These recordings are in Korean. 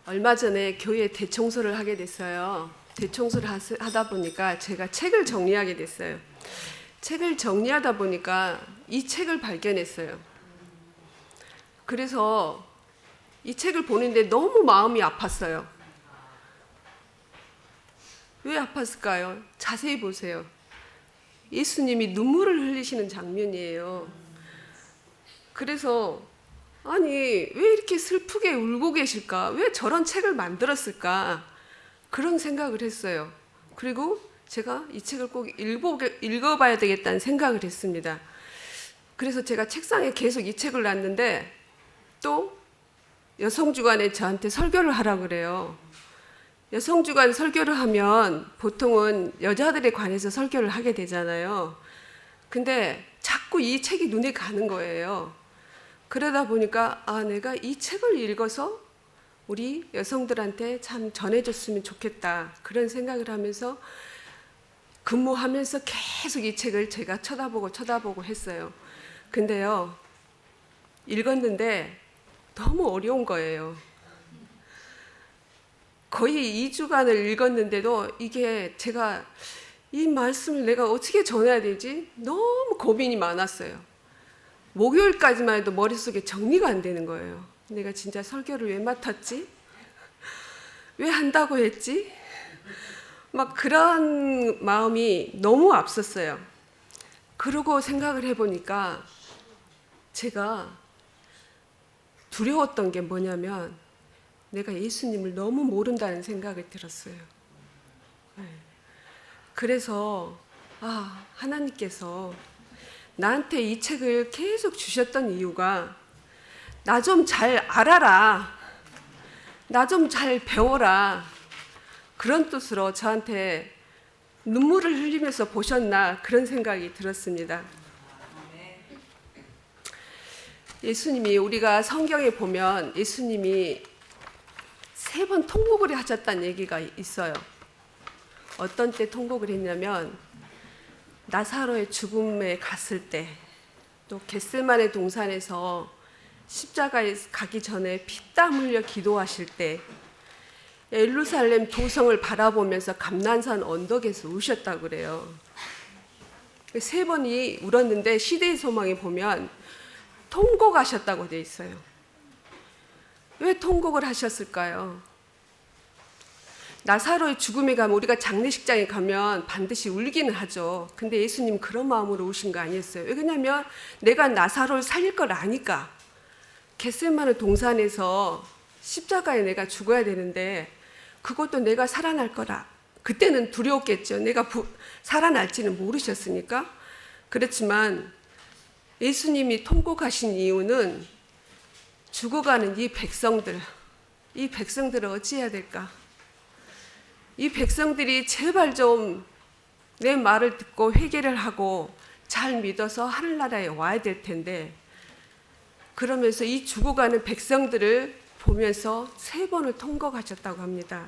얼마 전에 교회 대청소를 하게 됐어요. 대청소를 하다 보니까 제가 책을 정리하게 됐어요. 책을 정리하다 보니까 이 책을 발견했어요. 그래서 이 책을 보는데 너무 마음이 아팠어요. 왜 아팠을까요? 자세히 보세요. 예수님이 눈물을 흘리시는 장면이에요. 그래서 아니 왜 이렇게 슬프게 울고 계실까? 왜 저런 책을 만들었을까? 그런 생각을 했어요. 그리고 제가 이 책을 꼭 읽어봐야 되겠다는 생각을 했습니다. 그래서 제가 책상에 계속 이 책을 놨는데 또 여성주간에 저한테 설교를 하라고 그래요. 여성주간 설교를 하면 보통은 여자들에 관해서 설교를 하게 되잖아요. 근데 자꾸 이 책이 눈에 가는 거예요. 그러다 보니까 내가 이 책을 읽어서 우리 여성들한테 참 전해줬으면 좋겠다, 그런 생각을 하면서 근무하면서 계속 이 책을 제가 쳐다보고 했어요. 근데요, 읽었는데 너무 어려운 거예요. 거의 2주간을 읽었는데도 이게 제가 이 말씀을 내가 어떻게 전해야 되지? 너무 고민이 많았어요. 목요일까지만 해도 머릿속에 정리가 안 되는 거예요. 내가 진짜 설교를 왜 맡았지? 왜 한다고 했지? 막 그런 마음이 너무 앞섰어요. 그러고 생각을 해보니까 제가 두려웠던 게 뭐냐면 내가 예수님을 너무 모른다는 생각이 들었어요. 그래서 하나님께서 나한테 이 책을 계속 주셨던 이유가 나 좀 잘 알아라, 나 좀 잘 배워라, 그런 뜻으로 저한테 눈물을 흘리면서 보셨나, 그런 생각이 들었습니다. 예수님이, 우리가 성경에 보면 예수님이 3번 통곡을 하셨다는 얘기가 있어요. 어떤 때 통곡을 했냐면 나사로의 죽음에 갔을 때, 또 겟세마네 동산에서 십자가에 가기 전에 피땀 흘려 기도하실 때, 예루살렘 도성을 바라보면서 감난산 언덕에서 우셨다고 그래요. 3번이 울었는데 시대의 소망에 보면 통곡하셨다고 돼 있어요. 왜 통곡을 하셨을까요? 나사로의 죽음에 가면, 우리가 장례식장에 가면 반드시 울기는 하죠. 근데 예수님 그런 마음으로 우신 거 아니었어요. 왜냐하면 내가 나사로를 살릴 걸 아니까. 겟세마네 동산에서 십자가에 내가 죽어야 되는데 그것도 내가 살아날 거라. 그때는 두려웠겠죠. 내가 살아날지는 모르셨으니까. 그렇지만 예수님이 통곡하신 이유는 죽어가는 이 백성들을 어찌해야 될까? 이 백성들이 제발 좀 내 말을 듣고 회개를 하고 잘 믿어서 하늘나라에 와야 될 텐데, 그러면서 이 죽어가는 백성들을 보면서 3번을 통곡하셨다고 합니다.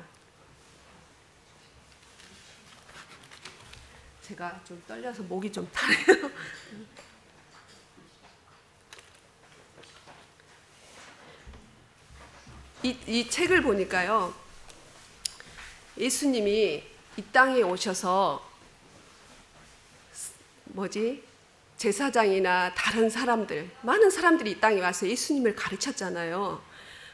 제가 좀 떨려서 목이 좀 타네요. 이 책을 보니까요, 예수님이 이 땅에 오셔서 제사장이나 다른 사람들, 많은 사람들이 이 땅에 와서 예수님을 가르쳤잖아요.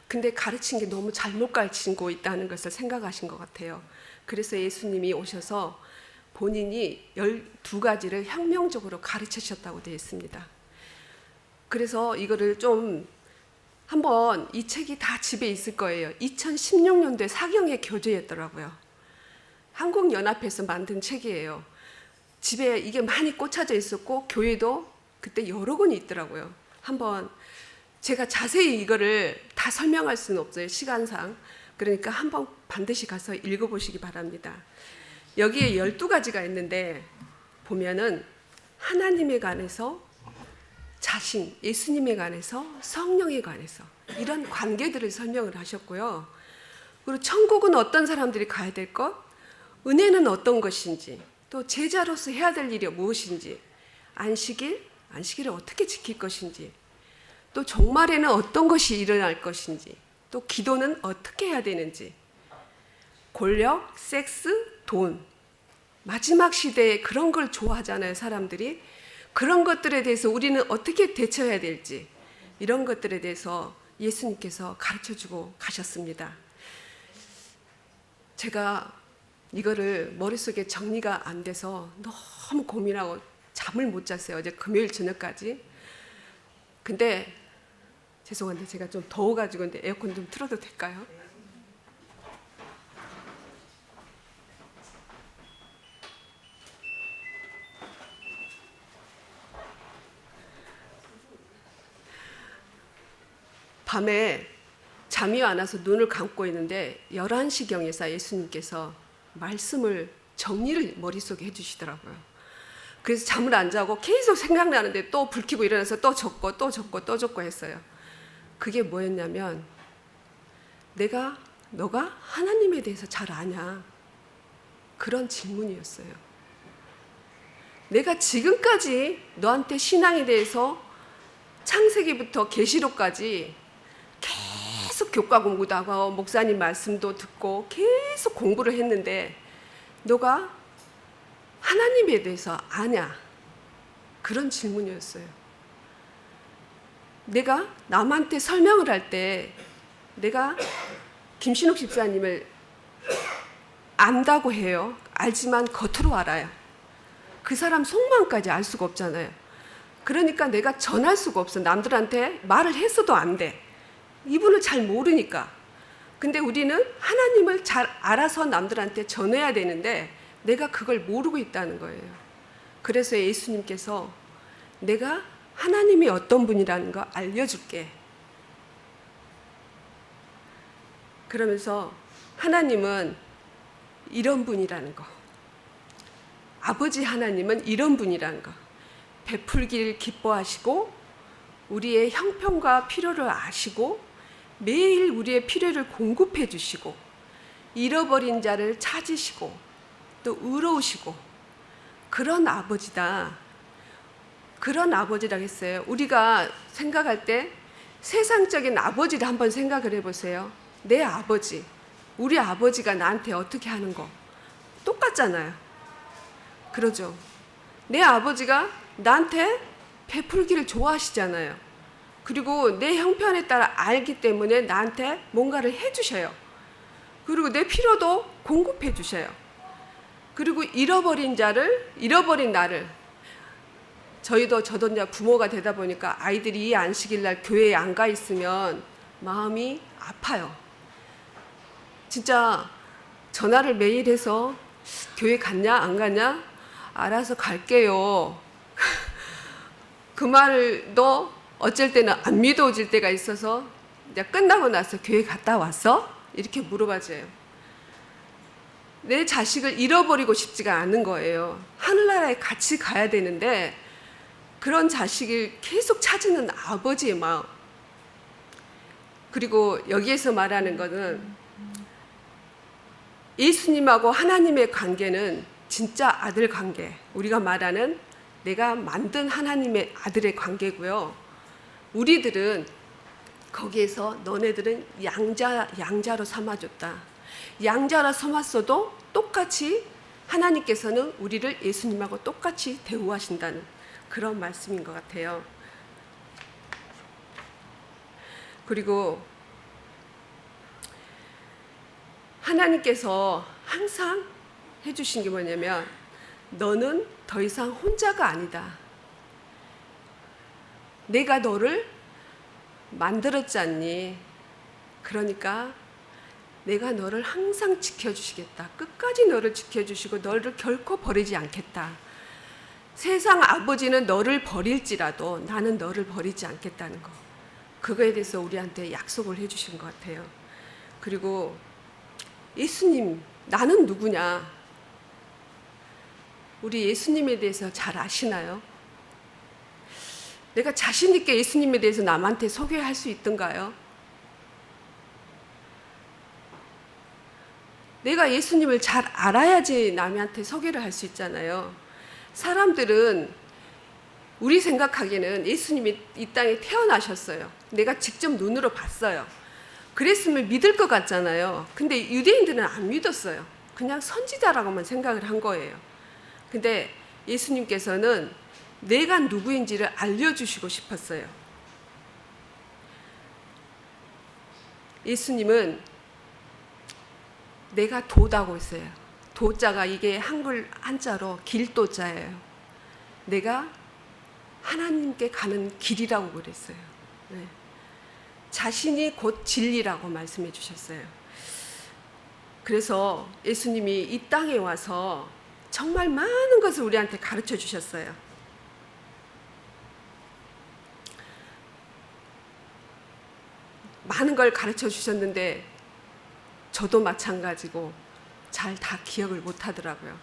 근데 가르친 게 너무 잘못 가르치고 있다는 것을 생각하신 것 같아요. 그래서 예수님이 오셔서 본인이 12가지를 혁명적으로 가르치셨다고 되어 있습니다. 그래서 이거를 좀 한번, 이 책이 다 집에 있을 거예요. 2016년도에 사경의 교재였더라고요. 한국연합회에서 만든 책이에요. 집에 이게 많이 꽂혀져 있었고 교회도 그때 여러 권이 있더라고요. 한번, 제가 자세히 이거를 다 설명할 수는 없어요, 시간상. 그러니까 한번 반드시 가서 읽어보시기 바랍니다. 여기에 12가지가 있는데 보면은 하나님에 관해서, 자신, 예수님에 관해서, 성령에 관해서 이런 관계들을 설명을 하셨고요. 그리고 천국은 어떤 사람들이 가야 될 것, 은혜는 어떤 것인지, 또 제자로서 해야 될 일이 무엇인지, 안식일을 어떻게 지킬 것인지, 또 종말에는 어떤 것이 일어날 것인지, 또 기도는 어떻게 해야 되는지, 권력, 섹스, 돈, 마지막 시대에 그런 걸 좋아하잖아요, 사람들이. 그런 것들에 대해서 우리는 어떻게 대처해야 될지, 이런 것들에 대해서 예수님께서 가르쳐주고 가셨습니다. 제가 이거를 머릿속에 정리가 안 돼서 너무 고민하고 잠을 못 잤어요, 어제 금요일 저녁까지. 근데 죄송한데 제가 좀 더워가지고 에어컨 좀 틀어도 될까요? 밤에 잠이 안 와서 눈을 감고 있는데 11시경에서 예수님께서 말씀을 정리를 머릿속에 해주시더라고요. 그래서 잠을 안 자고 계속 생각나는데 또 불 켜고 일어나서 또 적고 또 적고 또 적고 했어요. 그게 뭐였냐면, 너가 하나님에 대해서 잘 아냐? 그런 질문이었어요. 내가 지금까지 너한테 신앙에 대해서 창세기부터 계시록까지 계속 교과 공부도 하고 목사님 말씀도 듣고 계속 공부를 했는데 너가 하나님에 대해서 아냐? 그런 질문이었어요. 내가 남한테 설명을 할 때 내가 김신욱 집사님을 안다고 해요. 알지만 겉으로 알아요. 그 사람 속마음까지 알 수가 없잖아요. 그러니까 내가 전할 수가 없어. 남들한테 말을 했어도 안 돼. 이분을 잘 모르니까. 근데 우리는 하나님을 잘 알아서 남들한테 전해야 되는데 내가 그걸 모르고 있다는 거예요. 그래서 예수님께서 내가 하나님이 어떤 분이라는 거 알려줄게. 그러면서 하나님은 이런 분이라는 거, 아버지 하나님은 이런 분이라는 거, 베풀기를 기뻐하시고 우리의 형편과 필요를 아시고 매일 우리의 필요를 공급해 주시고 잃어버린 자를 찾으시고 또 의로우시고 그런 아버지다. 그런 아버지라고 했어요. 우리가 생각할 때 세상적인 아버지를 한번 생각을 해보세요. 내 아버지, 우리 아버지가 나한테 어떻게 하는 거 똑같잖아요. 그러죠. 내 아버지가 나한테 베풀기를 좋아하시잖아요. 그리고 내 형편에 따라 알기 때문에 나한테 뭔가를 해주셔요. 그리고 내 필요도 공급해 주셔요. 그리고 잃어버린 나를, 저도 이제 부모가 되다 보니까 아이들이 이 안식일날 교회에 안 가 있으면 마음이 아파요. 진짜 전화를 매일 해서 교회 갔냐 안 갔냐? 알아서 갈게요. 그 말도 어쩔 때는 안 믿어질 때가 있어서 이제 끝나고 나서 교회 갔다 왔어? 이렇게 물어봐줘요. 내 자식을 잃어버리고 싶지가 않은 거예요. 하늘나라에 같이 가야 되는데 그런 자식을 계속 찾는 아버지의 마음. 그리고 여기에서 말하는 것은 예수님하고 하나님의 관계는 진짜 아들 관계. 우리가 말하는 내가 만든 하나님의 아들의 관계고요. 우리들은 거기에서 너네들은 양자로 삼아줬다. 양자로 삼았어도 똑같이 하나님께서는 우리를 예수님하고 똑같이 대우하신다는 그런 말씀인 것 같아요. 그리고 하나님께서 항상 해주신 게 뭐냐면 너는 더 이상 혼자가 아니다. 내가 너를 만들었지 않니? 그러니까 내가 너를 항상 지켜주시겠다. 끝까지 너를 지켜주시고 너를 결코 버리지 않겠다. 세상 아버지는 너를 버릴지라도 나는 너를 버리지 않겠다는 거. 그거에 대해서 우리한테 약속을 해주신 것 같아요. 그리고 예수님, 나는 누구냐? 우리 예수님에 대해서 잘 아시나요? 내가 자신 있게 예수님에 대해서 남한테 소개할 수 있던가요? 내가 예수님을 잘 알아야지 남한테 소개를 할 수 있잖아요. 사람들은 우리 생각하기에는 예수님이 이 땅에 태어나셨어요. 내가 직접 눈으로 봤어요. 그랬으면 믿을 것 같잖아요. 근데 유대인들은 안 믿었어요. 그냥 선지자라고만 생각을 한 거예요. 근데 예수님께서는 내가 누구인지를 알려주시고 싶었어요. 예수님은 내가 도다고 했어요. 도자가 이게 한글 한자로 길도자예요. 내가 하나님께 가는 길이라고 그랬어요. 네. 자신이 곧 진리라고 말씀해 주셨어요. 그래서 예수님이 이 땅에 와서 정말 많은 것을 우리한테 가르쳐 주셨어요. 많은 걸 가르쳐 주셨는데 저도 마찬가지고 잘 다 기억을 못 하더라고요.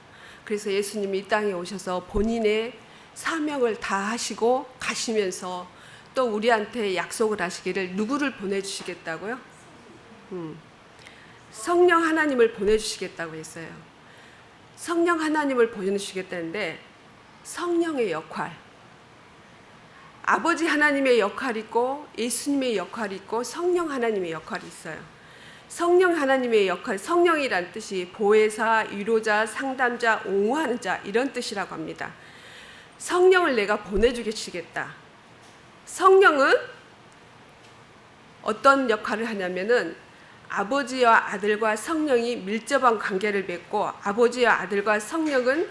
그래서 예수님이 이 땅에 오셔서 본인의 사명을 다 하시고 가시면서 또 우리한테 약속을 하시기를 누구를 보내주시겠다고요? 성령 하나님을 보내주시겠다고 했어요. 성령 하나님을 보내주시겠다는데 성령의 역할, 아버지 하나님의 역할이 있고 예수님의 역할이 있고 성령 하나님의 역할이 있어요. 성령 하나님의 역할, 성령이란 뜻이 보혜사, 위로자, 상담자, 옹호하는 자 이런 뜻이라고 합니다. 성령을 내가 보내주시겠다. 성령은 어떤 역할을 하냐면은 아버지와 아들과 성령이 밀접한 관계를 맺고 아버지와 아들과 성령은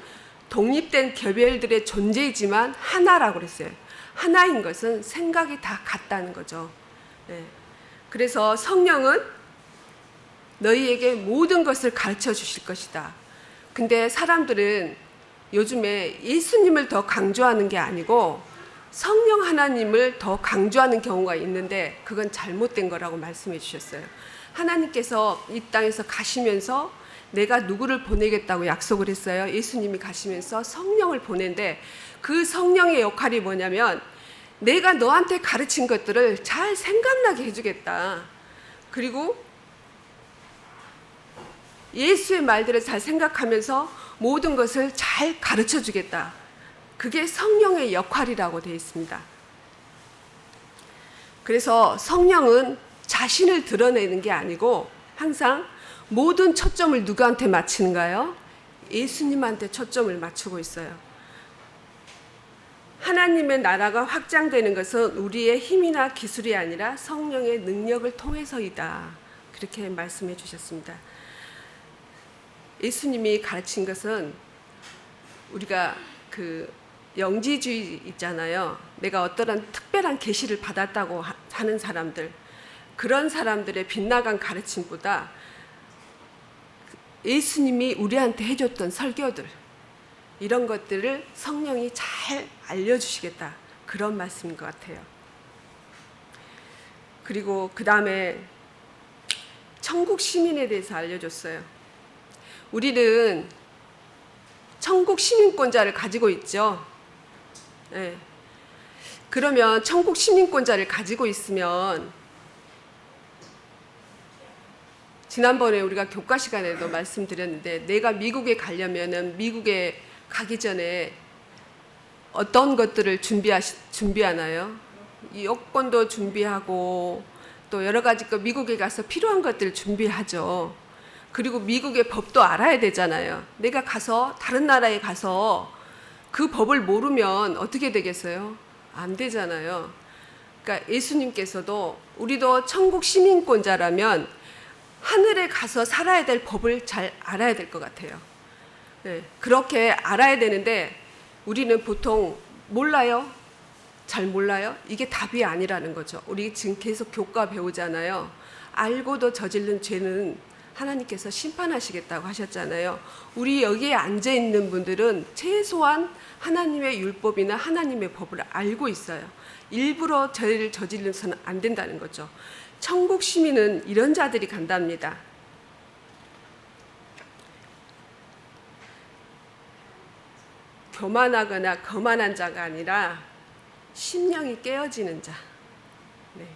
독립된 개별들의 존재이지만 하나라고 그랬어요. 하나인 것은 생각이 다 같다는 거죠. 네. 그래서 성령은 너희에게 모든 것을 가르쳐 주실 것이다. 근데 사람들은 요즘에 예수님을 더 강조하는 게 아니고 성령 하나님을 더 강조하는 경우가 있는데 그건 잘못된 거라고 말씀해 주셨어요. 하나님께서 이 땅에서 가시면서 내가 누구를 보내겠다고 약속을 했어요. 예수님이 가시면서 성령을 보낸데 그 성령의 역할이 뭐냐면 내가 너한테 가르친 것들을 잘 생각나게 해주겠다. 그리고 예수의 말들을 잘 생각하면서 모든 것을 잘 가르쳐 주겠다. 그게 성령의 역할이라고 되어 있습니다. 그래서 성령은 자신을 드러내는 게 아니고 항상 모든 초점을 누구한테 맞추는가요? 예수님한테 초점을 맞추고 있어요. 하나님의 나라가 확장되는 것은 우리의 힘이나 기술이 아니라 성령의 능력을 통해서이다. 그렇게 말씀해 주셨습니다. 예수님이 가르친 것은 우리가 그 영지주의 있잖아요. 내가 어떠한 특별한 계시를 받았다고 하는 사람들, 그런 사람들의 빗나간 가르침보다 예수님이 우리한테 해줬던 설교들, 이런 것들을 성령이 잘 알려주시겠다. 그런 말씀인 것 같아요. 그리고 그 다음에 천국 시민에 대해서 알려줬어요. 우리는 천국 시민권자를 가지고 있죠. 네. 그러면 천국 시민권자를 가지고 있으면 지난번에 우리가 교과 시간에도 말씀드렸는데 내가 미국에 가려면은 미국에 가기 전에 어떤 것들을 준비하나요? 여권도 준비하고 또 여러 가지 미국에 가서 필요한 것들을 준비하죠. 그리고 미국의 법도 알아야 되잖아요. 내가 가서 다른 나라에 가서 그 법을 모르면 어떻게 되겠어요? 안 되잖아요. 그러니까 예수님께서도 우리도 천국 시민권자라면 하늘에 가서 살아야 될 법을 잘 알아야 될 것 같아요. 네, 그렇게 알아야 되는데 우리는 보통 몰라요? 잘 몰라요? 이게 답이 아니라는 거죠. 우리 지금 계속 교과 배우잖아요. 알고도 저지른 죄는 하나님께서 심판하시겠다고 하셨잖아요. 우리 여기에 앉아 있는 분들은 최소한 하나님의 율법이나 하나님의 법을 알고 있어요. 일부러 죄를 저질러서는 안 된다는 거죠. 천국 시민은 이런 자들이 간답니다. 교만하거나 거만한 자가 아니라 심령이 깨어지는 자. 네.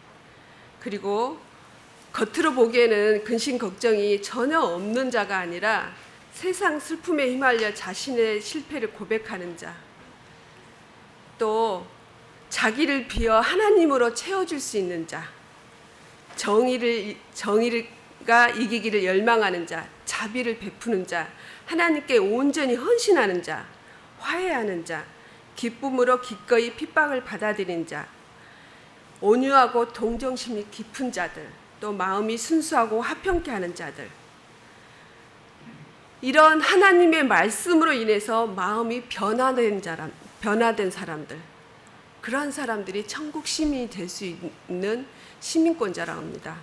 그리고 겉으로 보기에는 근심 걱정이 전혀 없는 자가 아니라 세상 슬픔에 휘말려 자신의 실패를 고백하는 자. 또 자기를 비워 하나님으로 채워줄 수 있는 자. 정의가 이기기를 열망하는 자, 자비를 베푸는 자, 하나님께 온전히 헌신하는 자, 화해하는 자, 기쁨으로 기꺼이 핍박을 받아들인 자, 온유하고 동정심이 깊은 자들, 또 마음이 순수하고 화평케 하는 자들, 이런 하나님의 말씀으로 인해서 마음이 변화된 사람들, 그러한 사람들이 천국 시민이 될 수 있는 시민권자라고 합니다.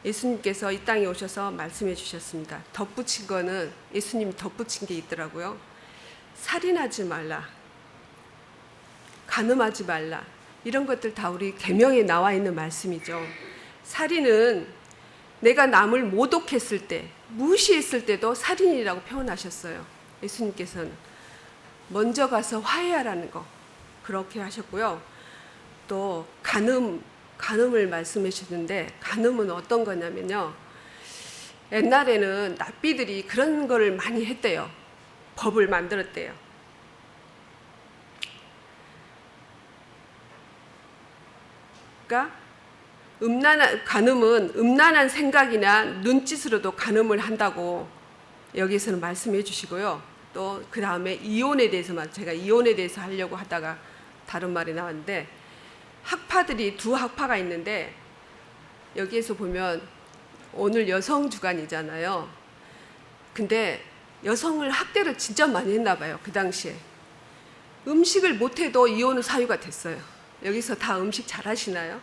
예수님께서 이 땅에 오셔서 말씀해 주셨습니다. 덧붙인 거는 예수님이 덧붙인 게 있더라고요. 살인하지 말라, 간음하지 말라, 이런 것들 다 우리 계명에 나와 있는 말씀이죠. 살인은 내가 남을 모독했을 때, 무시했을 때도 살인이라고 표현하셨어요. 예수님께서는 먼저 가서 화해하라는 거 그렇게 하셨고요. 또 간음을 말씀해 주셨는데, 간음은 어떤 거냐면요, 옛날에는 납비들이 그런 거를 많이 했대요. 법을 만들었대요. 그러니까 간음은 음란한 생각이나 눈짓으로도 간음을 한다고 여기서는 말씀해 주시고요. 또 그 다음에 이혼에 대해서만, 제가 이혼에 대해서 하려고 하다가 다른 말이 나왔는데, 학파들이 두 학파가 있는데, 여기에서 보면 오늘 여성 주간이잖아요. 근데 여성을 학대를 진짜 많이 했나 봐요. 그 당시에 음식을 못해도 이혼의 사유가 됐어요. 여기서 다 음식 잘 하시나요?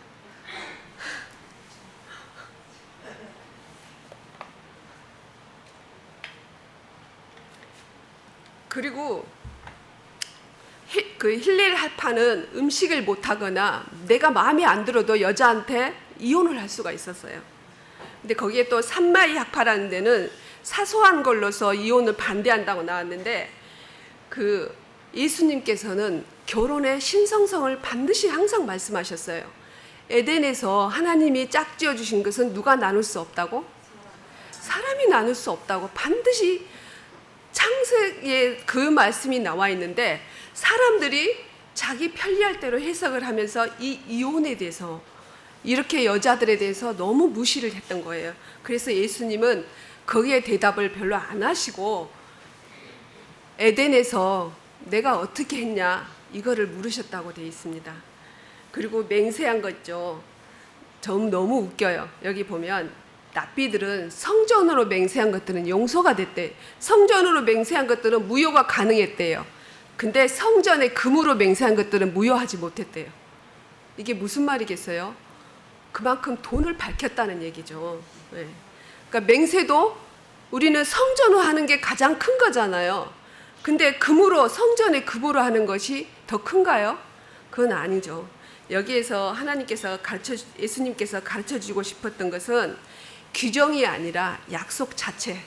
그리고 그 힐렐 학파는 음식을 못하거나 내가 마음에 안 들어도 여자한테 이혼을 할 수가 있었어요. 근데 거기에 또 산마이 학파라는 데는 사소한 걸로서 이혼을 반대한다고 나왔는데, 그 예수님께서는 결혼의 신성성을 반드시 항상 말씀하셨어요. 에덴에서 하나님이 짝지어 주신 것은 누가 나눌 수 없다고? 사람이 나눌 수 없다고 반드시 창세기에 그 말씀이 나와 있는데, 사람들이 자기 편리할 대로 해석을 하면서 이 이혼에 대해서, 이렇게 여자들에 대해서 너무 무시를 했던 거예요. 그래서 예수님은 거기에 대답을 별로 안 하시고 에덴에서 내가 어떻게 했냐 이거를 물으셨다고 되어 있습니다. 그리고 맹세한 거 있죠. 좀 너무 웃겨요. 여기 보면 납비들은 성전으로 맹세한 것들은 용서가 됐대. 성전으로 맹세한 것들은 무효가 가능했대요. 근데 성전에 금으로 맹세한 것들은 무효하지 못했대요. 이게 무슨 말이겠어요? 그만큼 돈을 밝혔다는 얘기죠. 네. 그러니까 맹세도 우리는 성전으로 하는 게 가장 큰 거잖아요. 근데 금으로, 성전에 금으로 하는 것이 더 큰가요? 그건 아니죠. 여기에서 예수님께서 가르쳐 주고 싶었던 것은 규정이 아니라 약속 자체를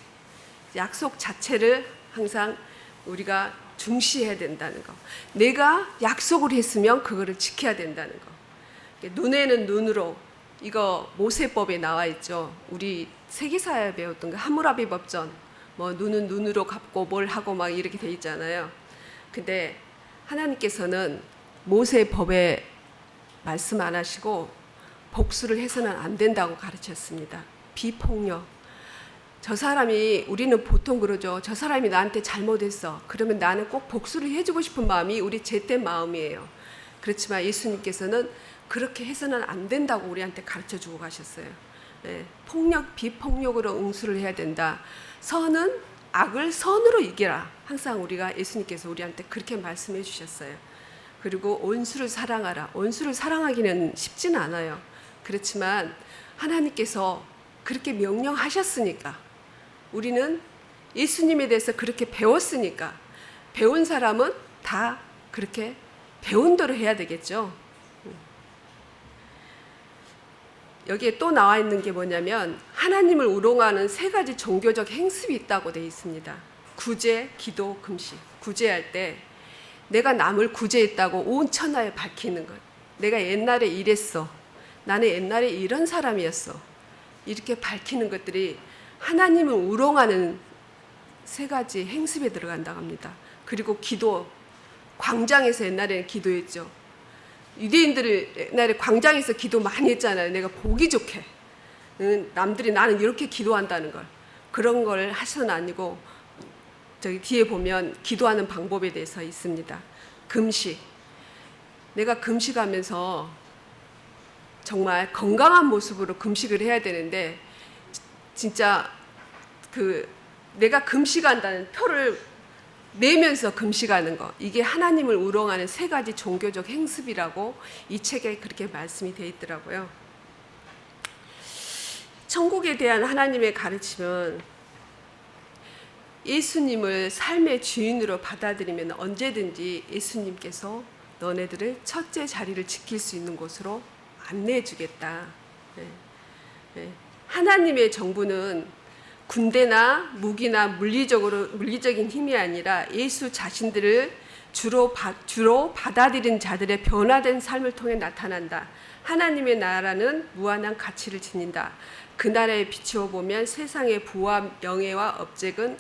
항상 우리가 중시해야 된다는 거. 내가 약속을 했으면 그거를 지켜야 된다는 거. 눈에는 눈으로, 이거 모세법에 나와 있죠. 우리 세계사에 배웠던 거, 함무라비 법전, 뭐 눈은 눈으로 갚고 뭘 하고 막 이렇게 돼 있잖아요. 근데 하나님께서는 모세법에 말씀 안 하시고 복수를 해서는 안 된다고 가르쳤습니다. 비폭력. 우리는 보통 그러죠. 저 사람이 나한테 잘못했어. 그러면 나는 꼭 복수를 해주고 싶은 마음이 우리 죄된 마음이에요. 그렇지만 예수님께서는 그렇게 해서는 안 된다고 우리한테 가르쳐 주고 가셨어요. 네, 비폭력으로 응수를 해야 된다. 선은 악을 선으로 이겨라. 항상 예수님께서 우리한테 그렇게 말씀해 주셨어요. 그리고 온수를 사랑하라. 온수를 사랑하기는 쉽지는 않아요. 그렇지만 하나님께서 그렇게 명령하셨으니까, 우리는 예수님에 대해서 그렇게 배웠으니까, 배운 사람은 다 그렇게 배운 대로 해야 되겠죠. 여기에 또 나와 있는 게 뭐냐면, 하나님을 우롱하는 3가지 종교적 행습이 있다고 되어 있습니다. 구제, 기도, 금식. 구제할 때 내가 남을 구제했다고 온 천하에 밝히는 것. 내가 옛날에 이랬어. 나는 옛날에 이런 사람이었어. 이렇게 밝히는 것들이 하나님을 우롱하는 3가지 행습에 들어간다고 합니다. 그리고 기도, 광장에서 옛날에는 기도했죠. 유대인들은 옛날에 광장에서 기도 많이 했잖아요. 내가 보기 좋게. 남들이 나는 이렇게 기도한다는 걸 그런 걸 하셔는 아니고 저기 뒤에 보면 기도하는 방법에 대해서 있습니다. 금식. 내가 금식하면서 정말 건강한 모습으로 금식을 해야 되는데 진짜 내가 금식한다는 표를 내면서 금식하는 거 이게 하나님을 우롱하는 3가지 종교적 행습이라고 이 책에 그렇게 말씀이 되어 있더라고요. 천국에 대한 하나님의 가르침은 예수님을 삶의 주인으로 받아들이면 언제든지 예수님께서 너네들을 첫째 자리를 지킬 수 있는 곳으로 안내해 주겠다. 하나님의 정부는 군대나 무기나 물리적인 힘이 아니라 예수 자신들을 주로 받아들인 자들의 변화된 삶을 통해 나타난다. 하나님의 나라는 무한한 가치를 지닌다. 그 나라에 비추어 보면 세상의 부와 명예와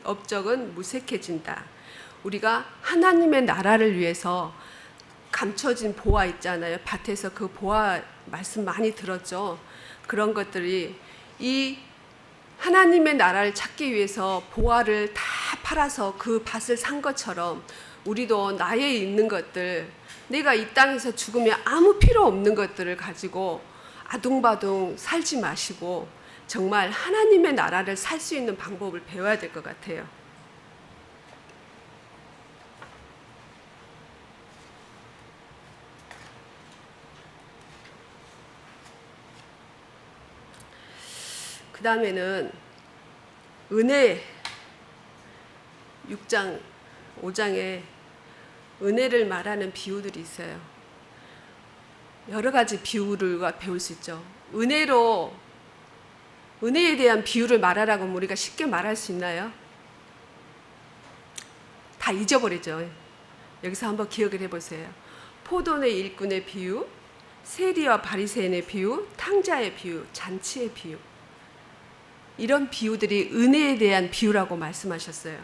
업적은 무색해진다. 우리가 하나님의 나라를 위해서 감춰진 보화 있잖아요. 밭에서 그 보화 말씀 많이 들었죠. 그런 것들이 이 하나님의 나라를 찾기 위해서 보화를 다 팔아서 그 밭을 산 것처럼 우리도 나에 있는 것들, 내가 이 땅에서 죽으면 아무 필요 없는 것들을 가지고 아둥바둥 살지 마시고 정말 하나님의 나라를 살 수 있는 방법을 배워야 될 것 같아요. 그 다음에는 은혜 6장 5장에 은혜를 말하는 비유들이 있어요. 여러 가지 비유를 배울 수 있죠. 은혜에 대한 비유를 말하라고 하면 우리가 쉽게 말할 수 있나요? 다 잊어버리죠. 여기서 한번 기억을 해보세요. 포도의 일꾼의 비유, 세리와 바리새인의 비유, 탕자의 비유, 잔치의 비유. 이런 비유들이 은혜에 대한 비유라고 말씀하셨어요.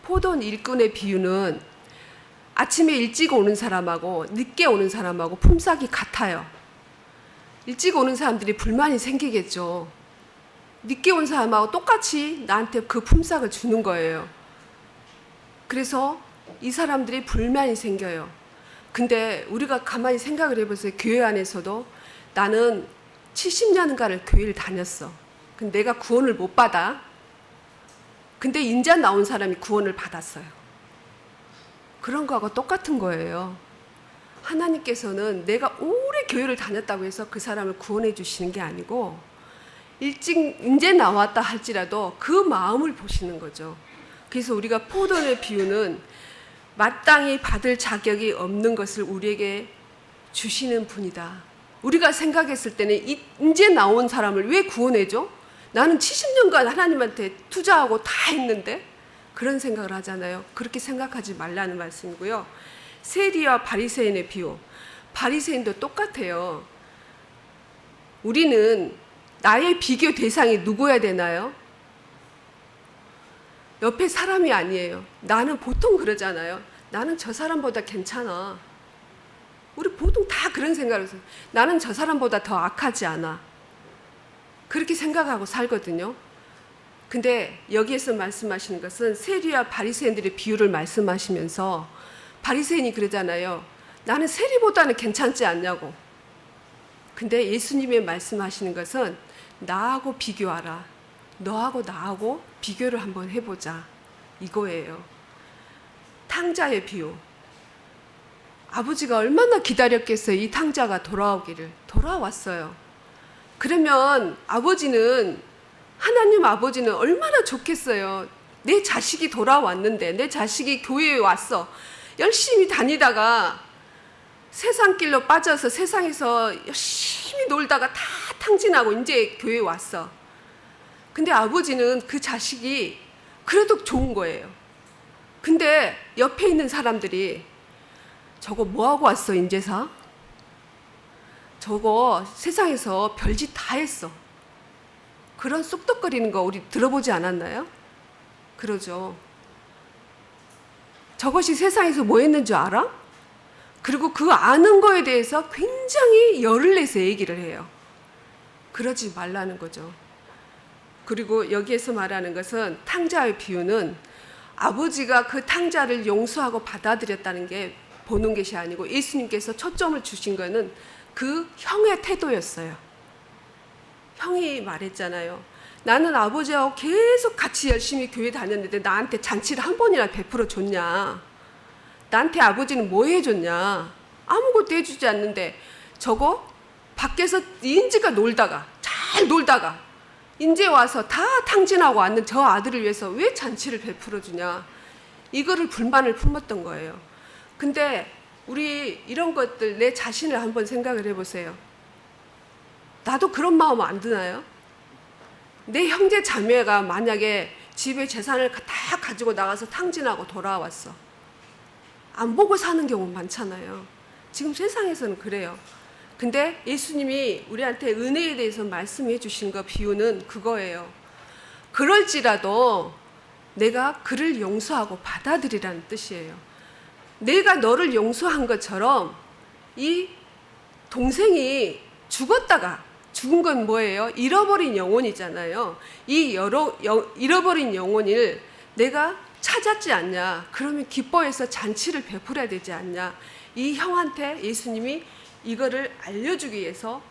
포도 일꾼의 비유는 아침에 일찍 오는 사람하고 늦게 오는 사람하고 품삯이 같아요. 일찍 오는 사람들이 불만이 생기겠죠. 늦게 온 사람하고 똑같이 나한테 그 품삯을 주는 거예요. 그래서 이 사람들이 불만이 생겨요. 근데 우리가 가만히 생각을 해보세요. 교회 안에서도 나는 70년간을 교회를 다녔어. 근데 내가 구원을 못 받아. 근데 인자 나온 사람이 구원을 받았어요. 그런 거하고 똑같은 거예요. 하나님께서는 내가 오래 교회를 다녔다고 해서 그 사람을 구원해 주시는 게 아니고 일찍 이제 나왔다 할지라도 그 마음을 보시는 거죠. 그래서 우리가 포도의 비유는 마땅히 받을 자격이 없는 것을 우리에게 주시는 분이다. 우리가 생각했을 때는 이제 나온 사람을 왜 구원해줘? 나는 70년간 하나님한테 투자하고 다 했는데 그런 생각을 하잖아요. 그렇게 생각하지 말라는 말씀이고요. 세리와 바리새인의 비유. 바리새인도 똑같아요. 우리는 나의 비교 대상이 누구여야 되나요? 옆에 사람이 아니에요. 나는 보통 그러잖아요. 나는 저 사람보다 괜찮아. 우리 보통 다 그런 생각을 해서 나는 저 사람보다 더 악하지 않아. 그렇게 생각하고 살거든요. 근데 여기에서 말씀하시는 것은 세리와 바리새인들의 비유를 말씀하시면서 바리새인이 그러잖아요. 나는 세리보다는 괜찮지 않냐고. 근데 예수님이 말씀하시는 것은 나하고 비교하라. 너하고 나하고 비교를 한번 해보자. 이거예요. 탕자의 비유. 아버지가 얼마나 기다렸겠어요. 이 탕자가 돌아오기를. 돌아왔어요. 그러면 하나님 아버지는 얼마나 좋겠어요. 내 자식이 돌아왔는데, 내 자식이 교회에 왔어. 열심히 다니다가 세상 길로 빠져서 세상에서 열심히 놀다가 다 탕진하고 이제 교회에 왔어. 근데 아버지는 그 자식이 그래도 좋은 거예요. 근데 옆에 있는 사람들이 저거 뭐하고 왔어, 인제사? 저거 세상에서 별짓 다 했어. 그런 쑥덕거리는 거 우리 들어보지 않았나요? 그러죠. 저것이 세상에서 뭐 했는 줄 알아? 그리고 그 아는 거에 대해서 굉장히 열을 내서 얘기를 해요. 그러지 말라는 거죠. 그리고 여기에서 말하는 것은 탕자의 비유는 아버지가 그 탕자를 용서하고 받아들였다는 게 보는 것이 아니고 예수님께서 초점을 주신 거는 그 형의 태도였어요. 형이 말했잖아요. 나는 아버지하고 계속 같이 열심히 교회 다녔는데 나한테 잔치를 한 번이나 베풀어 줬냐? 나한테 아버지는 뭐 해줬냐? 아무것도 해주지 않는데 저거 밖에서 인지가 놀다가 잘 놀다가 이제 와서 다 탕진하고 왔는 저 아들을 위해서 왜 잔치를 베풀어 주냐? 이거를 불만을 품었던 거예요. 근데 우리 이런 것들 내 자신을 한번 생각을 해보세요. 나도 그런 마음 안 드나요? 내 형제 자매가 만약에 집에 재산을 다 가지고 나가서 탕진하고 돌아왔어. 안 보고 사는 경우 많잖아요. 지금 세상에서는 그래요. 근데 예수님이 우리한테 은혜에 대해서 말씀해 주신 거 비유는 그거예요. 그럴지라도 내가 그를 용서하고 받아들이라는 뜻이에요. 내가 너를 용서한 것처럼 이 동생이 죽었다가 죽은 건 뭐예요? 잃어버린 영혼이잖아요. 이 잃어버린 영혼을 내가 찾았지 않냐? 그러면 기뻐해서 잔치를 베풀어야 되지 않냐? 이 형한테 예수님이 이거를 알려주기 위해서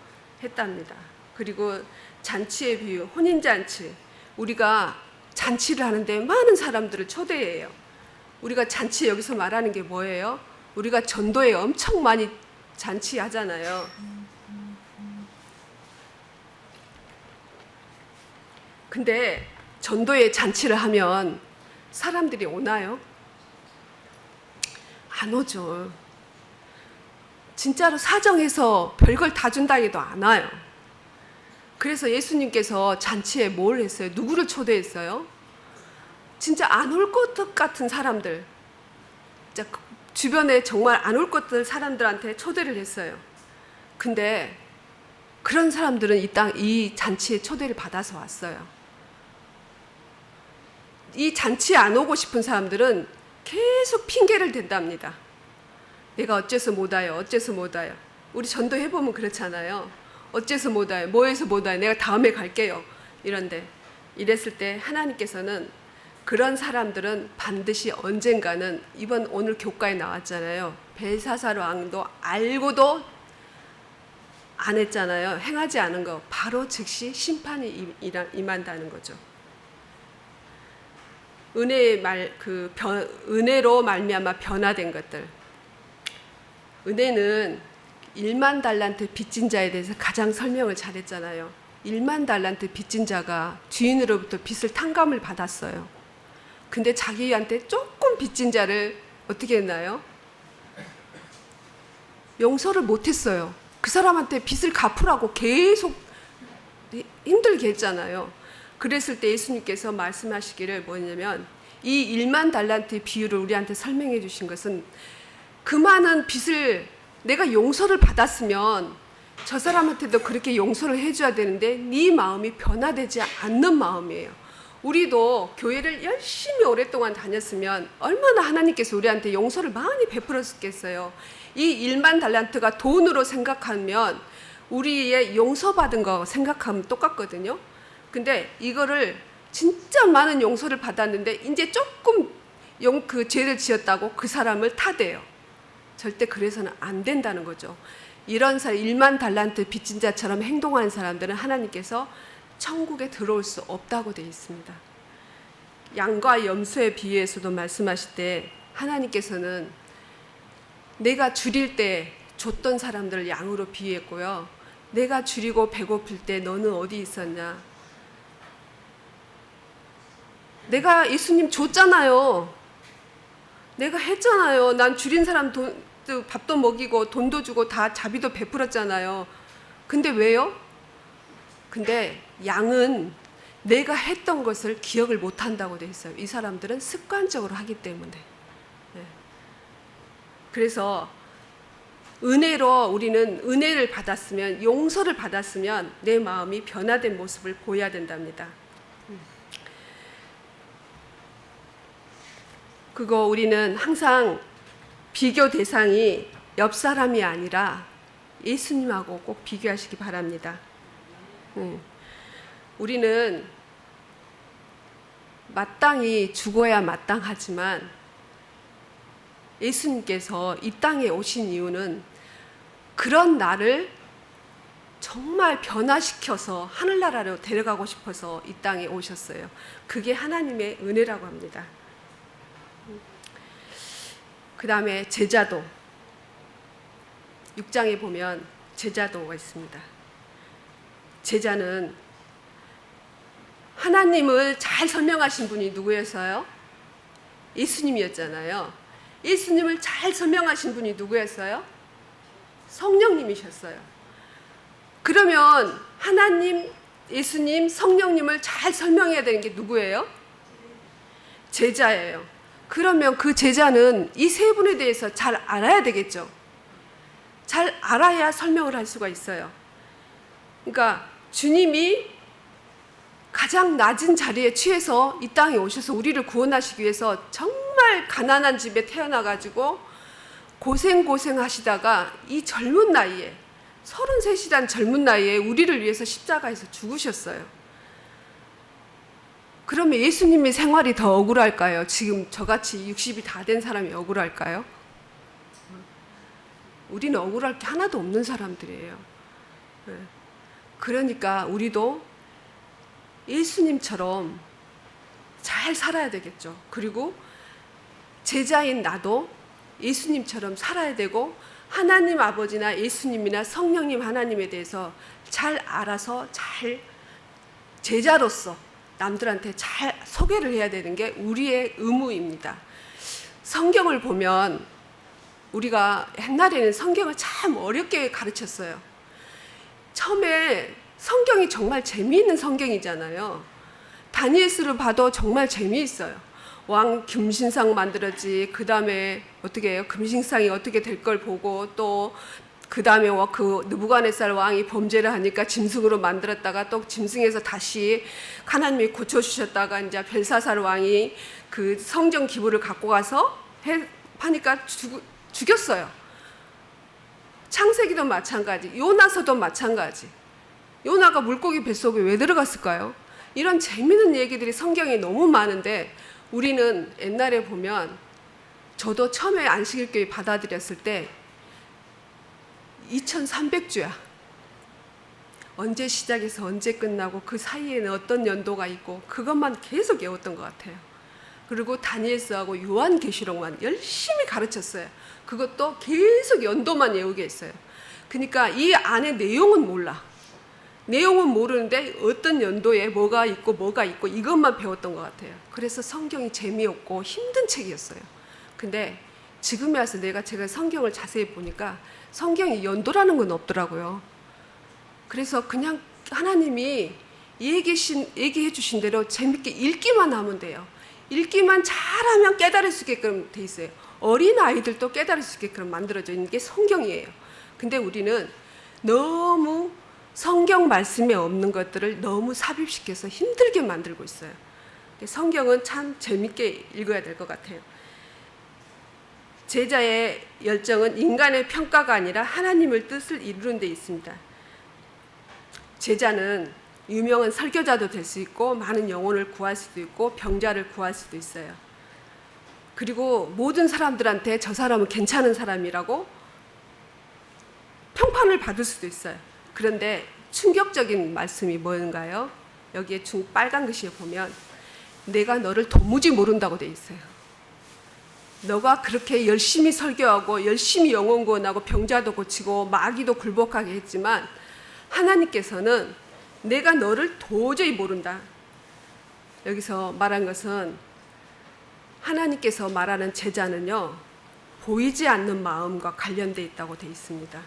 했답니다. 그리고 잔치의 비유, 혼인잔치. 우리가 잔치를 하는데 많은 사람들을 초대해요. 우리가 잔치 여기서 말하는 게 뭐예요? 우리가 전도에 엄청 많이 잔치하잖아요. 근데 전도에 잔치를 하면 사람들이 오나요? 안 오죠. 진짜로 사정해서 별걸 다 준다 해도 안 와요. 그래서 예수님께서 잔치에 뭘 했어요? 누구를 초대했어요? 진짜 안 올 것 같은 사람들, 진짜 주변에 정말 안 올 것 같은 사람들한테 초대를 했어요. 근데 그런 사람들은 이 잔치에 초대를 받아서 왔어요. 이 잔치에 안 오고 싶은 사람들은 계속 핑계를 댄답니다. 내가 어째서 못 와요? 어째서 못 와요? 우리 전도해보면 그렇잖아요. 어째서 못 와요? 뭐해서 못 와요? 내가 다음에 갈게요. 이랬을 때 하나님께서는 그런 사람들은 반드시 언젠가는 오늘 교과에 나왔잖아요. 벨사살 왕도 알고도 안 했잖아요. 행하지 않은 거 바로 즉시 심판이 임한다는 거죠. 은혜로 말미암아 변화된 것들. 은혜는 1만 달란트 빚진 자에 대해서 가장 설명을 잘했잖아요. 1만 달란트 빚진 자가 주인으로부터 빚을 탕감을 받았어요. 근데 자기한테 조금 빚진 자를 어떻게 했나요? 용서를 못했어요. 그 사람한테 빚을 갚으라고 계속 힘들게 했잖아요. 그랬을 때 예수님께서 말씀하시기를 뭐냐면 이 1만 달란트의 비유를 우리한테 설명해 주신 것은 그 많은 빚을 내가 용서를 받았으면 저 사람한테도 그렇게 용서를 해줘야 되는데 네 마음이 변화되지 않는 마음이에요. 우리도 교회를 열심히 오랫동안 다녔으면 얼마나 하나님께서 우리한테 용서를 많이 베풀었겠어요. 이 1만 달란트가 돈으로 생각하면 우리의 용서받은 거 생각하면 똑같거든요. 근데 이거를 진짜 많은 용서를 받았는데 이제 조금 그 죄를 지었다고 그 사람을 탓해요. 절대 그래서는 안 된다는 거죠. 이런 1만 달란트 빚진 자처럼 행동하는 사람들은 하나님께서 천국에 들어올 수 없다고 되어 있습니다. 양과 염소의 비유에서도 말씀하실 때 하나님께서는 내가 줄일 때 줬던 사람들을 양으로 비유했고요. 내가 줄이고 배고플 때 너는 어디 있었냐? 내가 예수님 줬잖아요. 내가 했잖아요. 난 줄인 사람 밥도 먹이고 돈도 주고 다 자비도 베풀었잖아요. 근데 왜요? 근데 양은 내가 했던 것을 기억을 못한다고 돼 있어요. 이 사람들은 습관적으로 하기 때문에. 네. 그래서 은혜로 우리는 은혜를 받았으면, 용서를 받았으면 내 마음이 변화된 모습을 보여야 된답니다. 그거 우리는 항상 비교 대상이 옆 사람이 아니라 예수님하고 꼭 비교하시기 바랍니다. 우리는 마땅히 죽어야 마땅하지만 예수님께서 이 땅에 오신 이유는 그런 나를 정말 변화시켜서 하늘나라로 데려가고 싶어서 이 땅에 오셨어요. 그게 하나님의 은혜라고 합니다. 그 다음에 제자도, 6장에 보면 제자도가 있습니다. 제자는 하나님을 잘 설명하신 분이 누구였어요? 예수님이었잖아요. 예수님을 잘 설명하신 분이 누구였어요? 성령님이셨어요. 그러면 하나님, 예수님, 성령님을 잘 설명해야 되는 게 누구예요? 제자예요. 그러면 그 제자는 이 세 분에 대해서 잘 알아야 되겠죠. 잘 알아야 설명을 할 수가 있어요. 그러니까 주님이 가장 낮은 자리에 취해서 이 땅에 오셔서 우리를 구원하시기 위해서 정말 가난한 집에 태어나가지고 고생하시다가 이 젊은 나이에 33이란 젊은 나이에 우리를 위해서 십자가에서 죽으셨어요. 그러면 예수님의 생활이 더 억울할까요? 지금 저같이 60이 다 된 사람이 억울할까요? 우리는 억울할 게 하나도 없는 사람들이에요. 그러니까 우리도 예수님처럼 잘 살아야 되겠죠. 그리고 제자인 나도 예수님처럼 살아야 되고 하나님 아버지나 예수님이나 성령님 하나님에 대해서 잘 알아서 잘 제자로서 남들한테 잘 소개를 해야 되는 게 우리의 의무입니다. 성경을 보면 우리가 옛날에는 성경을 참 어렵게 가르쳤어요. 처음에 성경이 정말 재미있는 성경이잖아요. 다니엘서를 봐도 정말 재미있어요. 왕 금신상 만들었지. 그 다음에 어떻게 해요? 금신상이 어떻게 될 걸 보고 또 그 다음에 그 느부갓네살 왕이 범죄를 하니까 짐승으로 만들었다가 또 짐승에서 다시 하나님이 고쳐주셨다가 이제 벨사살 왕이 그 성전 기부를 갖고 가서 하니까 죽였어요. 창세기도 마찬가지, 요나서도 마찬가지. 요나가 물고기 뱃속에 왜 들어갔을까요? 이런 재미있는 얘기들이 성경에 너무 많은데 우리는 옛날에 보면 저도 처음에 안식일교회 받아들였을 때 2300주야. 언제 시작해서 언제 끝나고 그 사이에는 어떤 연도가 있고 그것만 계속 외웠던 것 같아요. 그리고 다니엘서하고 요한계시록만 열심히 가르쳤어요. 그것도 계속 연도만 외우게 했어요. 그러니까 이 안에 내용은 몰라. 내용은 모르는데 어떤 연도에 뭐가 있고 이것만 배웠던 것 같아요. 그래서 성경이 재미없고 힘든 책이었어요. 근데 지금에 와서 제가 성경을 자세히 보니까 성경이 연도라는 건 없더라고요. 그래서 그냥 하나님이 얘기해 주신 대로 재밌게 읽기만 하면 돼요. 읽기만 잘하면 깨달을 수 있게끔 돼 있어요. 어린 아이들도 깨달을 수 있게끔 만들어져 있는 게 성경이에요. 근데 우리는 너무 성경 말씀에 없는 것들을 너무 삽입시켜서 힘들게 만들고 있어요. 성경은 참 재밌게 읽어야 될 것 같아요. 제자의 열정은 인간의 평가가 아니라 하나님의 뜻을 이루는 데 있습니다. 제자는 유명한 설교자도 될 수 있고 많은 영혼을 구할 수도 있고 병자를 구할 수도 있어요. 그리고 모든 사람들한테 저 사람은 괜찮은 사람이라고 평판을 받을 수도 있어요. 그런데 충격적인 말씀이 뭔가요? 여기에 빨간 글씨에 보면 내가 너를 도무지 모른다고 돼 있어요. 너가 그렇게 열심히 설교하고 열심히 영혼 구원하고 병자도 고치고 마귀도 굴복하게 했지만 하나님께서는 내가 너를 도저히 모른다. 여기서 말한 것은 하나님께서 말하는 제자는요, 보이지 않는 마음과 관련되어 있다고 되어 있습니다.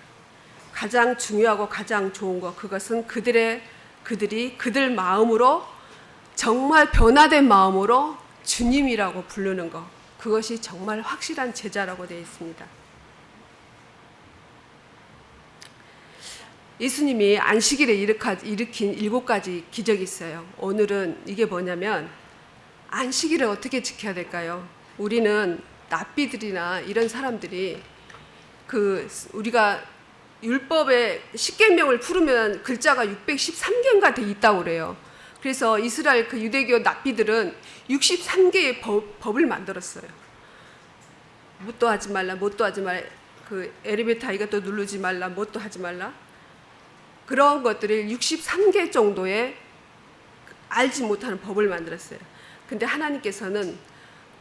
가장 중요하고 가장 좋은 것, 그것은 그들이 그들 마음으로 정말 변화된 마음으로 주님이라고 부르는 것, 그것이 정말 확실한 제자라고 되어 있습니다. 예수님이 안식일에 일으킨 7가지 기적이 있어요. 오늘은 이게 뭐냐면 안식일을 어떻게 지켜야 될까요? 우리는 납비들이나 이런 사람들이 우리가 율법의 10계명을 풀으면 글자가 613개인가 돼 있다고 그래요. 그래서 이스라엘 그 유대교 납비들은 63개의 법을 만들었어요. 뭣도 하지 말라, 뭣도 하지 말라, 그 엘리베이터 이것도 누르지 말라, 뭣도 하지 말라. 그런 것들을 63개 정도의 알지 못하는 법을 만들었어요. 근데 하나님께서는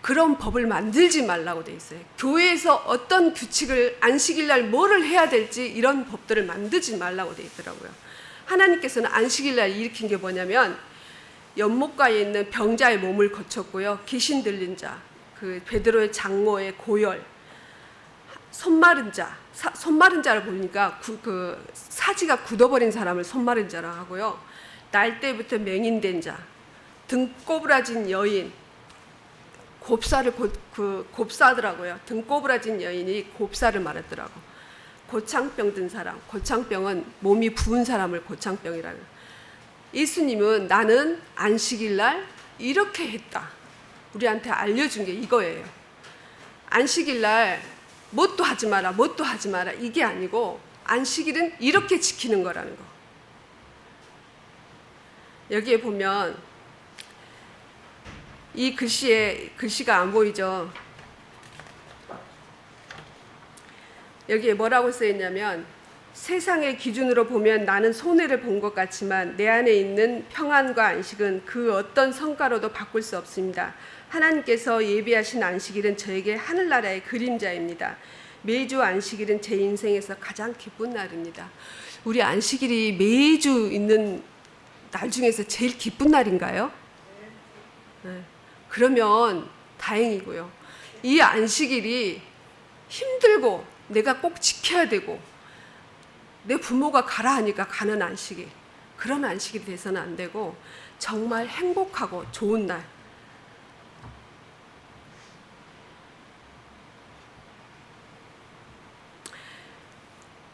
그런 법을 만들지 말라고 돼 있어요. 교회에서 어떤 규칙을 안식일날 뭐를 해야 될지 이런 법들을 만들지 말라고 돼 있더라고요. 하나님께서는 안식일날 일으킨 게 뭐냐면 연못가에 있는 병자의 몸을 고쳤고요. 귀신 들린 자, 그 베드로의 장모의 고열, 손마른 자, 손마른 자를 보니까 그 사지가 굳어버린 사람을 손마른 자라 하고요. 날 때부터 맹인된 자, 등 꼬부라진 여인, 곱사더라고요. 등 꼬부라진 여인이 곱사를 말했더라고. 고창병 든 사람, 고창병은 몸이 부은 사람을 고창병이라는. 예수님은 나는 안식일날 이렇게 했다. 우리한테 알려준 게 이거예요. 안식일날 뭣도 하지 마라, 뭣도 하지 마라 이게 아니고 안식일은 이렇게 지키는 거라는 거. 여기에 보면 이 글씨가 안 보이죠? 여기에 뭐라고 쓰여있냐면 세상의 기준으로 보면 나는 손해를 본 것 같지만 내 안에 있는 평안과 안식은 그 어떤 성과로도 바꿀 수 없습니다. 하나님께서 예비하신 안식일은 저에게 하늘나라의 그림자입니다. 매주 안식일은 제 인생에서 가장 기쁜 날입니다. 우리 안식일이 매주 있는 날 중에서 제일 기쁜 날인가요? 네. 그러면 다행이고요. 이 안식일이 힘들고 내가 꼭 지켜야 되고 내 부모가 가라 하니까 가는 안식일, 그런 안식일이 돼서는 안 되고 정말 행복하고 좋은 날.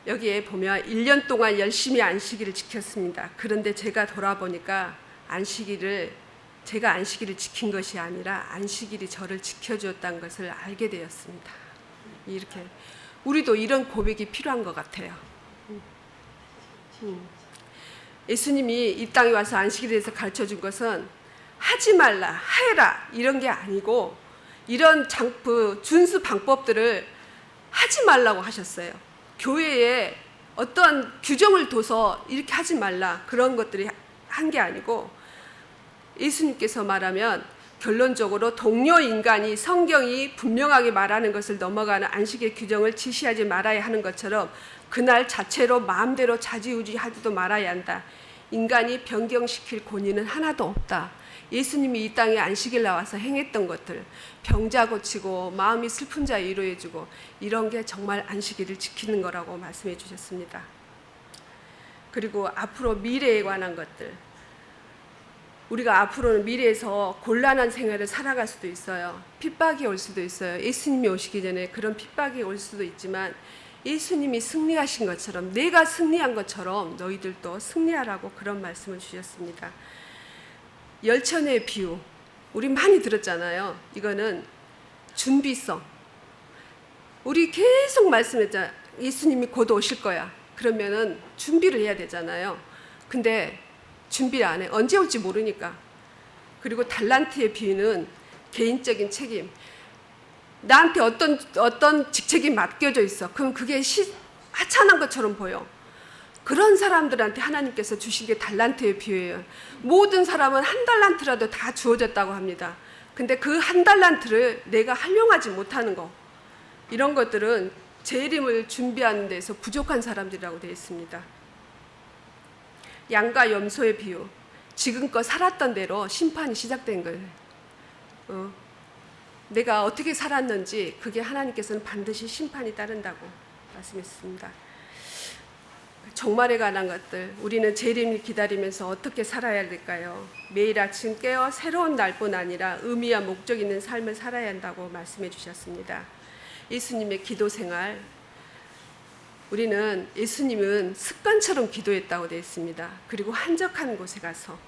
여기에 보면 1년 동안 열심히 안식일을 지켰습니다. 그런데 제가 돌아보니까 제가 안식일을 지킨 것이 아니라 안식일이 저를 지켜주었다는 것을 알게 되었습니다. 이렇게 우리도 이런 고백이 필요한 것 같아요. 예수님이 이 땅에 와서 안식일에 대해서 가르쳐준 것은 하지 말라, 해라 이런 게 아니고 이런 준수 방법들을 하지 말라고 하셨어요. 교회에 어떤 규정을 둬서 이렇게 하지 말라 그런 것들이 한 게 아니고 예수님께서 말하면 결론적으로 동료 인간이 성경이 분명하게 말하는 것을 넘어가는 안식의 규정을 지시하지 말아야 하는 것처럼 그날 자체로 마음대로 좌지우지하지도 말아야 한다. 인간이 변경시킬 권위는 하나도 없다. 예수님이 이 땅에 안식일 나와서 행했던 것들, 병자 고치고 마음이 슬픈 자 위로해주고 이런 게 정말 안식일을 지키는 거라고 말씀해 주셨습니다. 그리고 앞으로 미래에 관한 것들, 우리가 앞으로는 미래에서 곤란한 생활을 살아갈 수도 있어요. 핍박이 올 수도 있어요. 예수님이 오시기 전에 그런 핍박이 올 수도 있지만 예수님이 승리하신 것처럼 내가 승리한 것처럼 너희들도 승리하라고 그런 말씀을 주셨습니다. 열천의 비유 우리 많이 들었잖아요. 이거는 준비성. 우리 계속 말씀했잖아요. 예수님이 곧 오실 거야. 그러면은 준비를 해야 되잖아요. 근데 준비를 안 해. 언제 올지 모르니까. 그리고 달란트의 비유는 개인적인 책임. 나한테 어떤 직책이 맡겨져 있어. 그럼 그게 하찮은 것처럼 보여. 그런 사람들한테 하나님께서 주신 게 달란트의 비유예요. 모든 사람은 한 달란트라도 다 주어졌다고 합니다. 근데 그 한 달란트를 내가 활용하지 못하는 거, 이런 것들은 재림을 준비하는 데서 부족한 사람들이라고 되어 있습니다. 양과 염소의 비유. 지금껏 살았던 대로 심판이 시작된 거예요. 내가 어떻게 살았는지 그게 하나님께서는 반드시 심판이 따른다고 말씀했습니다. 종말에 관한 것들, 우리는 재림을 기다리면서 어떻게 살아야 될까요? 매일 아침 깨어 새로운 날뿐 아니라 의미와 목적 있는 삶을 살아야 한다고 말씀해 주셨습니다. 예수님의 기도 생활, 우리는 예수님은 습관처럼 기도했다고 되어 있습니다. 그리고 한적한 곳에 가서,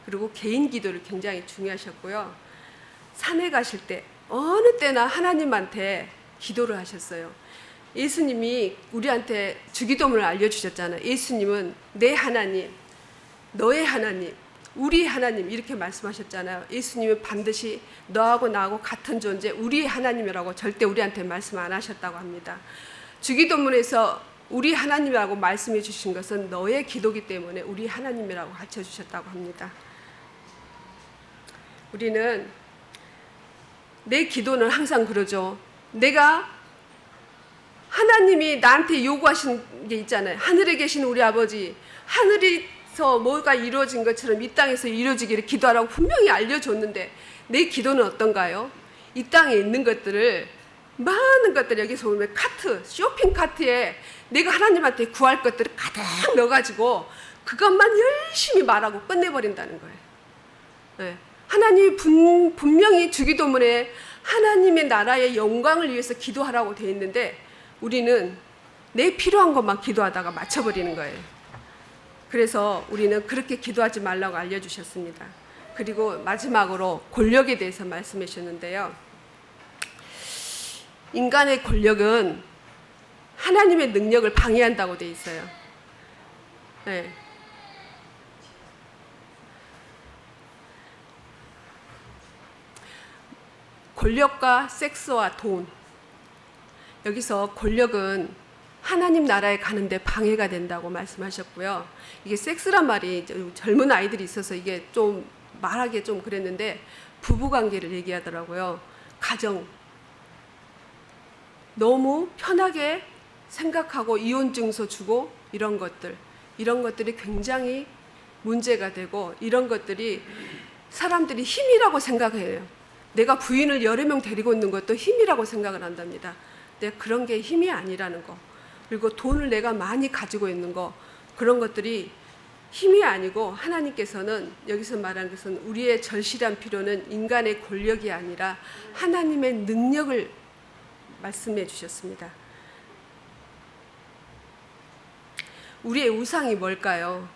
그리고 개인 기도를 굉장히 중요하셨고요. 산에 가실 때 어느 때나 하나님한테 기도를 하셨어요. 예수님이 우리한테 주기도문을 알려주셨잖아요. 예수님은 내 하나님, 너의 하나님, 우리 하나님 이렇게 말씀하셨잖아요. 예수님은 반드시 너하고 나하고 같은 존재, 우리 하나님이라고 절대 우리한테 말씀 안 하셨다고 합니다. 주기도문에서 우리 하나님이라고 말씀해 주신 것은 너의 기도기 때문에 우리 하나님이라고 가르쳐 주셨다고 합니다. 우리는 내 기도는 항상 그러죠. 내가 하나님이 나한테 요구하신 게 있잖아요. 하늘에 계신 우리 아버지, 하늘에서 뭐가 이루어진 것처럼 이 땅에서 이루어지기를 기도하라고 분명히 알려줬는데 내 기도는 어떤가요? 이 땅에 있는 것들을, 많은 것들, 여기서 보면 카트, 쇼핑 카트에 내가 하나님한테 구할 것들을 가득 넣어가지고 그것만 열심히 말하고 끝내버린다는 거예요. 네. 하나님이 분명히 주기도문에 하나님의 나라의 영광을 위해서 기도하라고 되어 있는데 우리는 내 필요한 것만 기도하다가 맞춰버리는 거예요. 그래서 우리는 그렇게 기도하지 말라고 알려주셨습니다. 그리고 마지막으로 권력에 대해서 말씀해 주셨는데요. 인간의 권력은 하나님의 능력을 방해한다고 되어 있어요. 네. 권력과 섹스와 돈. 여기서 권력은 하나님 나라에 가는데 방해가 된다고 말씀하셨고요. 이게 섹스란 말이 젊은 아이들이 있어서 이게 좀 말하기 좀 그랬는데 부부관계를 얘기하더라고요. 가정. 너무 편하게 생각하고 이혼 증서 주고 이런 것들이 굉장히 문제가 되고 이런 것들이 사람들이 힘이라고 생각해요. 내가 부인을 여러 명 데리고 있는 것도 힘이라고 생각을 한답니다. 근데 그런 게 힘이 아니라는 거. 그리고 돈을 내가 많이 가지고 있는 거, 그런 것들이 힘이 아니고 하나님께서는 여기서 말하는 것은 우리의 절실한 필요는 인간의 권력이 아니라 하나님의 능력을 말씀해 주셨습니다. 우리의 우상이 뭘까요?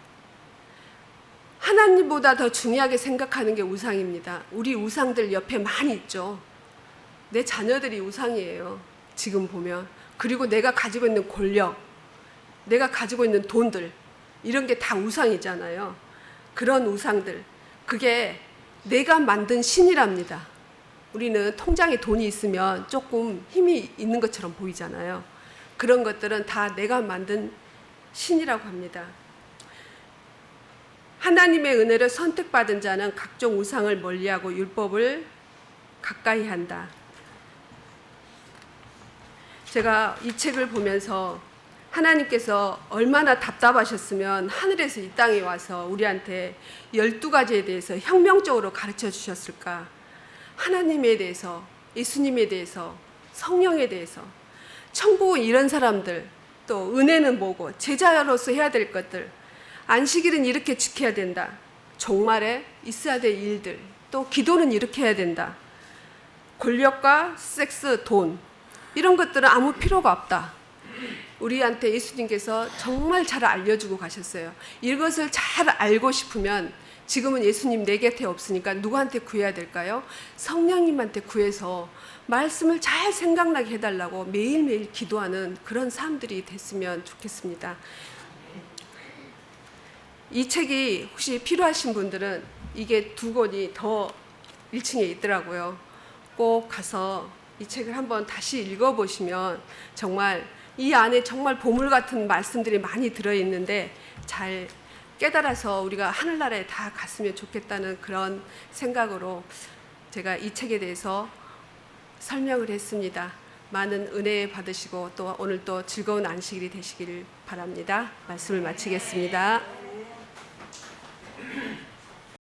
하나님보다 더 중요하게 생각하는 게 우상입니다. 우리 우상들 옆에 많이 있죠. 내 자녀들이 우상이에요. 지금 보면. 그리고 내가 가지고 있는 권력, 내가 가지고 있는 돈들, 이런 게 다 우상이잖아요. 그런 우상들, 그게 내가 만든 신이랍니다. 우리는 통장에 돈이 있으면 조금 힘이 있는 것처럼 보이잖아요. 그런 것들은 다 내가 만든 신이라고 합니다. 하나님의 은혜를 선택받은 자는 각종 우상을 멀리하고 율법을 가까이 한다. 제가 이 책을 보면서 하나님께서 얼마나 답답하셨으면 하늘에서 이 땅에 와서 우리한테 12가지에 대해서 혁명적으로 가르쳐 주셨을까. 하나님에 대해서, 예수님에 대해서, 성령에 대해서, 천국은 이런 사람들, 또 은혜는 뭐고, 제자로서 해야 될 것들, 안식일은 이렇게 지켜야 된다. 종말에 있어야 될 일들, 또 기도는 이렇게 해야 된다. 권력과 섹스, 돈, 이런 것들은 아무 필요가 없다. 우리한테 예수님께서 정말 잘 알려주고 가셨어요. 이것을 잘 알고 싶으면 지금은 예수님 내 곁에 없으니까 누구한테 구해야 될까요? 성령님한테 구해서 말씀을 잘 생각나게 해달라고 매일매일 기도하는 그런 사람들이 됐으면 좋겠습니다. 이 책이 혹시 필요하신 분들은 이게 2권이 더 1층에 있더라고요. 꼭 가서 이 책을 한번 다시 읽어보시면 정말 이 안에 정말 보물 같은 말씀들이 많이 들어있는데 잘 깨달아서 우리가 하늘나라에 다 갔으면 좋겠다는 그런 생각으로 제가 이 책에 대해서 설명을 했습니다. 많은 은혜 받으시고 또 오늘 또 즐거운 안식일이 되시길 바랍니다. 말씀을 마치겠습니다.